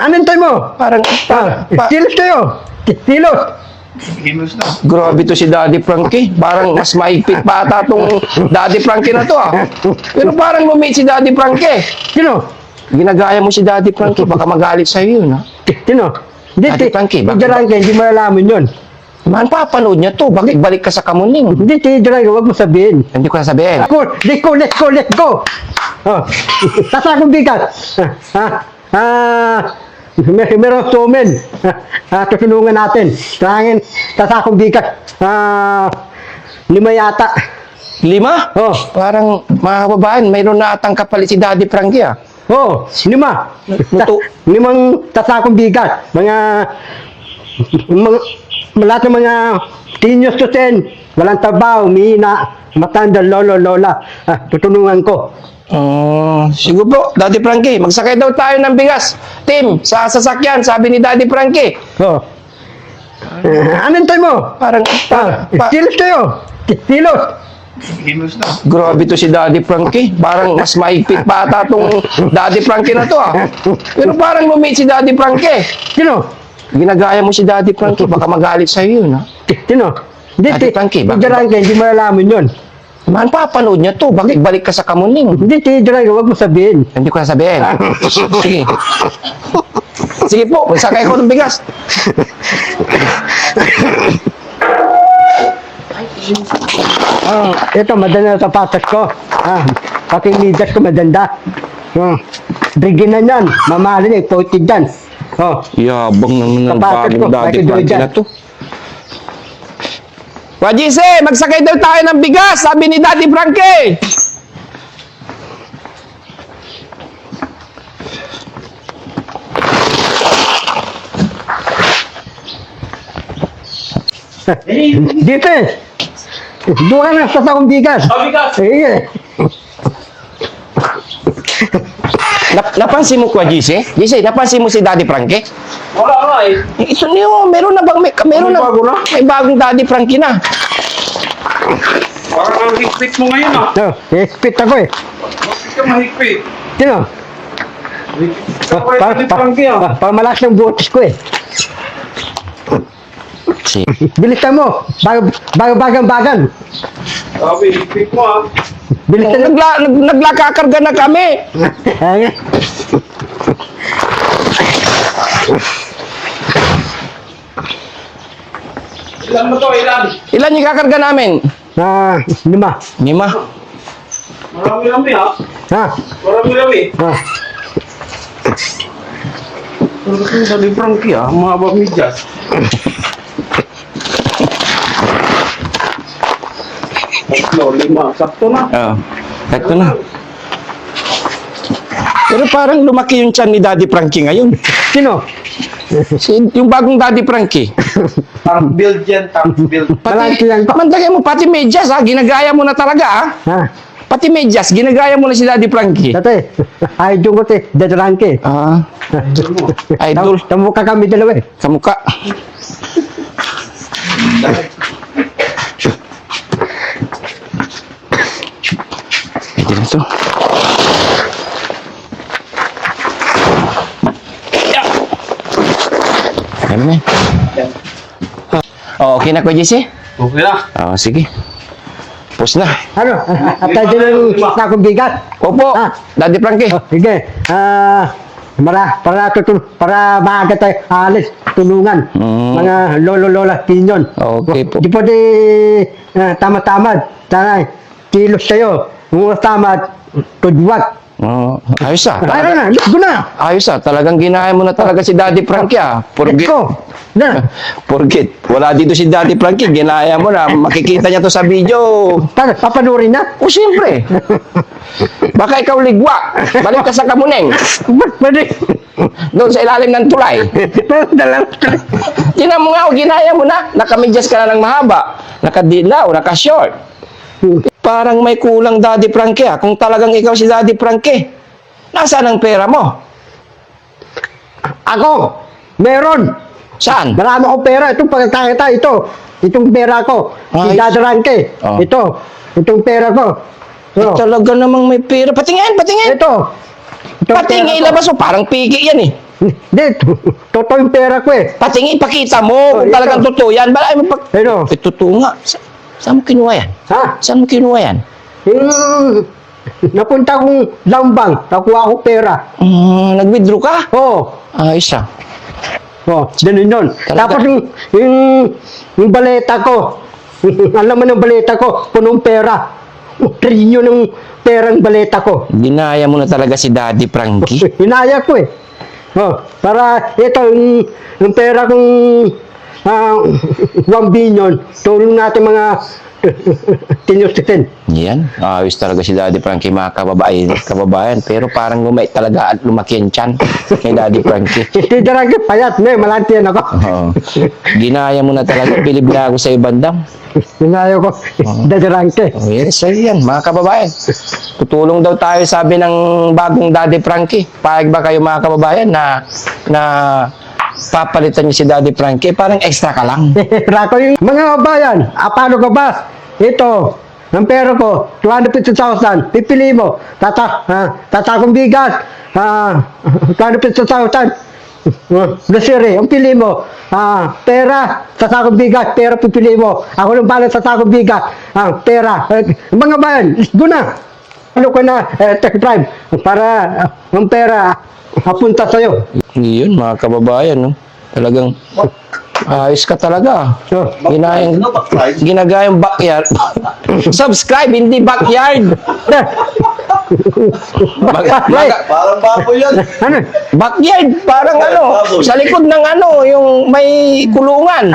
Anong tayo mo? Parang, Kilos kayo. Kilos. Kilos na. grabe to si Daddy Frankie. Parang mas maigpit pa ata tong Daddy Frankie na to Pero parang lumit si Daddy Frankie. Sino? Ginagaya mo si Daddy Frankie, baka magalit sa'yo yun Sino? Daddy Frankie, Hindi Frankie, hindi mo alamin yun. Man, papanood niya to. Balik ka sa kamuning. Hindi, Frankie, huwag mo sabihin. Hindi ko sasabihin. Let's go. Oh, tasa akong bigat. Meron sumen. Tutulungan natin. Tasa akong bigat. 5 yata. 5? Oh. Parang mga kababayan, mayroon na atang kapalit si Daddy Frankie Oh, 5. Luto. 5 tasa akong bigat. Lahat ng mga seniors to 10, walang trabaho, umihina, matanda, lolo, lola. Tutulungan ko. Sige po, Daddy Frankie, magsakay daw tayo ng bigas. Tim, sa sasakyan, sabi ni Daddy Frankie. Oh. Anong tayo mo? Parang, Kilos kayo. Kilos. Kilos na. grabe to si Daddy Frankie. Parang mas maigpit pa ata tong Daddy Frankie na to Pero parang lumit si Daddy Frankie. Sino? Ginagaya mo si Daddy Frankie, baka magalit sa'yo yun Sino? Hindi, Daddy Frankie, Hindi Frankie, hindi mo alamin yun. Man, papanood niya to. Balik ka sa kamuning. Hindi, Frankie, huwag mo sabihin. Hindi ko sasabihin. Sige. Sige po, magsakay ko ng bigas. Ito, madanda na sapatos ko. Pati midas ko madanda. Bigyan na yan. Mamahalin eh, poted yan. Yabang naman ng Sapatos ko, bagong Daddy bakit Frankie doon na to. Wajise, magsakay daw tayo ng bigas, sabi ni Daddy Frankie. Dito eh. Doon na sa akong bigas. Bigas! Sige. Napansin mo ko, Jise? Jise, napansin mo si Daddy Frankie? Wala nga eh. Ito niyo, meron na bang meron na, bago na? may bagong Daddy Frankie na. Parang ang higpit mo ngayon Expect ako eh. Bakit ka mahigpit? Sino? Higpit ka kaya Daddy Frankie Para malakas ng butis ko eh. Bilisan mo. Bagang-bagan. Sabi, higpit mo Bilisan mo. Naglakakarga na kami. Ilan mo to, ilan? Ilan yung kakarga namin? 5. 5. Marami-rami Ha? Marami-rami. Ha? Pero kung Daddy Frankie mahaba midyas. Tatlo, 5. Sakto na. Ito na. Pero parang lumaki yung tiyan ni Daddy Frankie ngayon. Sino? Yung bagong Daddy Frankie. Tank build yan, tank build. Malaki yan ko. Mandagay mo pati medyas ginagaya mo na talaga Ha? Pati medyas, ginagaya mo na si Daddy Frankie. Dati, idol ko si Dadranke. Idol. Tamukha kami dalawa eh. Sa mukha. Ito na to. Ayan mo na. Okay na ko, Jesse? Okay na. Sige. Pus na. Ano? At tayo din ang akong bigat. Opo, Daddy Frankie. Sige. Para maaga tayo alis, tulungan. Mga lolo-lola, pinyon. Okay po. Di pwede tamad-tamad. Sana, kilos tayo. Kung tamad, tudwat. Ayos Para na, doon na. Ayos talagang ginaya mo na talaga si Daddy Frankie Let's go. Na. Forget. Wala dito si Daddy Frankie, ginaya mo na. Makikita niya to sa video. Papanurin na. O siyempre. Baka ikaw ligwa. Balik ka sa Kamuneng. Pwede. Doon sa ilalim ng tulay. Tinan mo nga, ginaya mo na. Nakamidyas ka na ng mahaba. Nakadilaw, nakashort. Parang may kulang Daddy Frankie Kung talagang ikaw si Daddy Frankie, nasaan ang pera mo? Ako, meron. Saan? Marami akong pera. Itong pagkakita, ito. Itong pera ko. Si Dadranke. Itong pera ko. Talaga namang may pera. Patingin, patingin. Ito. Patingin, ilabas mo. Parang pigi yan eh. Hindi, totoo yung pera ko eh. Patingin, pakita mo kung ito. talagang totoo yan. Balay mo pag... Ano? Totoo nga. Saan mo kinuha yan? Ha? Saan mo kinuha yan? Yung napunta kong lambang, nakuha ko pera. Nag-withdraw ka? Oo. Ayos ah. Oh, ganun yun. Talaga? Tapos yung baleta ko, alam mo ng baleta ko, punong pera. Trilyon ng perang baleta ko. Dinaya mo na talaga si Daddy Frankie. Hinaya ko eh. Oh, para ito, yung pera kong 1 billion, tulong natin mga tinusitin. Yan. Ayos talaga si Daddy Frankie, mga kababayan. Pero parang lumait talaga at lumaki ang tiyan kay Daddy Frankie. Hindi daragi, payat, may malanti yan ako. Oo. Ginaya mo na talaga. Bilib na ako sa ibandang. Hinaya ko, dadarangke. Oh, yes, so yan, mga kababayan. Tutulong daw tayo, sabi ng bagong Daddy Frankie. Pahig ba kayo, mga kababayan, na papalitan niyo si Daddy Frankie? Parang extra ka lang. Rako yung mga kabayan, paano ka ba? Ito, ang pera ko, 250,000, pipili mo, tatakong bigas, 250,000, Lasiri, ang pili mo, pera, tatakong bigas, pera pipili mo, ako nang balang tatakong bigas, pera, mga bayan, go na, ano ka na, tech drive, para ang pera, hapunta sa'yo. Yun, mga kababayan, no? Talagang ayos ka talaga. So, Ginayang, Ano ba, Clyde? ginagayang backyard. Subscribe, hindi backyard. Parang baboy yan. ano, Backyard, parang ano, sa likod ng ano, yung may kulungan.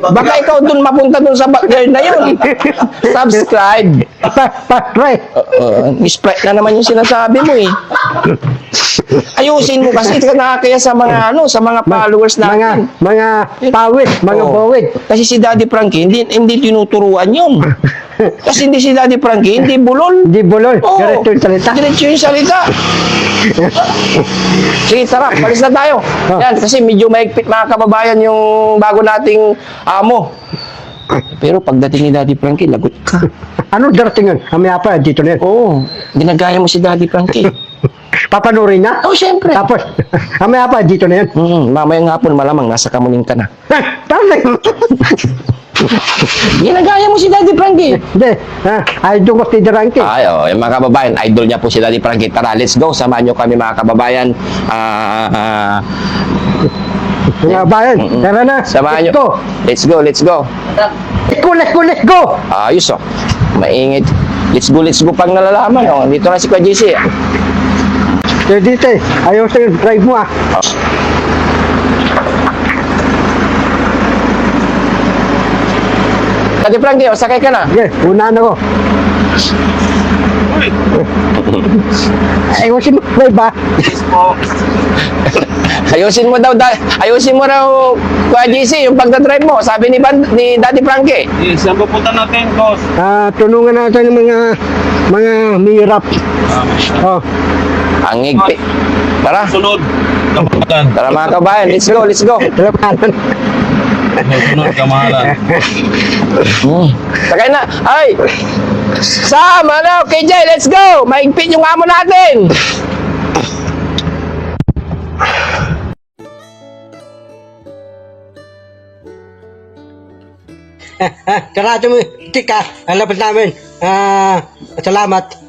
Baka ikaw dun mapunta dun sa backyard na yun. Subscribe. right, Sprite na naman yung sinasabi mo eh. Ayusin mo kasi ka nakakaya sa mga ano, sa mga followers natin. mga pawid, mga Oo. bawid. Kasi si Daddy Frankie, hindi tinuturuan yun. Kasi hindi si Daddy Frankie, hindi bulol. Di bulol, Oo. diretso yung salita. Diretso yung salita. Sige, tara, palis na tayo. Yan, kasi medyo maigpit, mga kababayan, yung bago nating amo. Pero pagdating ni Daddy Frankie, lagot ka. Ano darating yun? Mamaya pa, dito na yun. Oo, ginagaya mo si Daddy Frankie. Papanurin na? Oh, syempre. Tapos, mamaya pa, dito na yun. Mamayang hapon, malamang nasa kamuning ka na. Tama yun. Ginagaya mo si Daddy Frankie. Hindi, idol ko si Derangke. Ay, yung mga kababayan, idol niya po si Daddy Frankie. Tara, let's go. Samahan niyo kami, mga kababayan. Mga bayan, tara na. Samahan niyo. Let's go. Let's go. Let's go. Ayos, oh. Maingit. Let's go pang nalalaman, oh. Dito na si Kuya JC. Dito, ayaw sa'yo, drive mo Daddy Frankie, oh, sakay ka na. Sige, unahan ako. Ayusin mo, drive ba? Ayusin mo raw, Kuya JC, yung pagdadrive mo. Sabi ni Daddy Frankie. Saan pupunta natin, boss? Tunungan natin ng mga mirap. Oh, Ang higpi. Tara. Sunod. Kapatan. Tara, mga kabayan. Let's go. talapanan. Sunod, kamahalan. Sakay na. Ay! Sam, ano, KJ, let's go! Maigpit yung amo natin! Karado mo, tika, ang labas namin. Salamat.